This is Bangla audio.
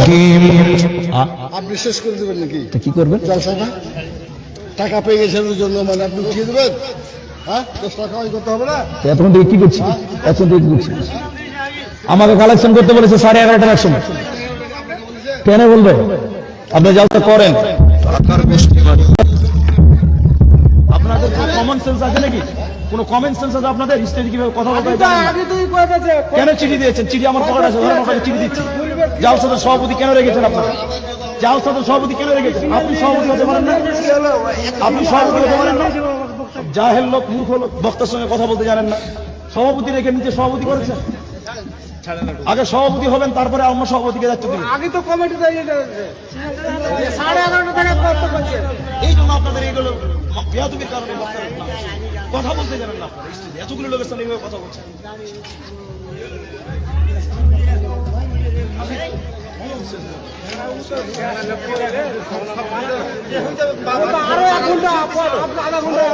রহিম। আপনি শেষ করে দেবেন নাকি? কি করবেন? জলসাটা টাকা পেয়ে গেছেন ওই জন্য মানে আপনি উঠিয়ে দেবেন? হ্যাঁ, 10 টাকা করতে হবে না? এখন থেকে কি করছি? এখন থেকে কি করছি? আমাকে কালেকশন করতে বলেছে 11:30টার সময়। কেন বলবে? আপনি যাওয়া করেন। আপনাদের কোনো কমন সেন্স আছে নাকি? কোনো কমন সেন্স আছে আপনাদের? স্টেজে কিভাবে কথা বলতে হয় জানেন না? কেন চিঠি দিয়েছেন? চিঠি আমার পকেটে আছে, ধরেন আপনাকে চিঠি দিচ্ছি। জালসাদের সভাপতি কেন রেখেছেন আপনারা? জালসাদের সভাপতি কেন রেখেছেন? আপনি সভাপতি হতে পারেন না? আপনি সভাপতি হতে পারেন না? জাহেল লোক, মূর্খ লোক, বক্তার সঙ্গে কথা বলতে জানেন না। সভাপতি রেখে নিচে সভাপতি করেছেন। আগে সভাপতি হবেন, তারপরে আমার সভাপতিকে যাচ্ছে দিবেন। আগে তো কমিটি 11:30 থেকে করতে পারছে। এই জন্য আপনাদের এইগুলো বেয়াদবির কারণে কথা বলতে জানেন না আপনারা। স্টেজে এতগুলো লোকের সামনে এইভাবে কথা বলছেন। আরো 1 ঘন্টা, আধা ঘন্টা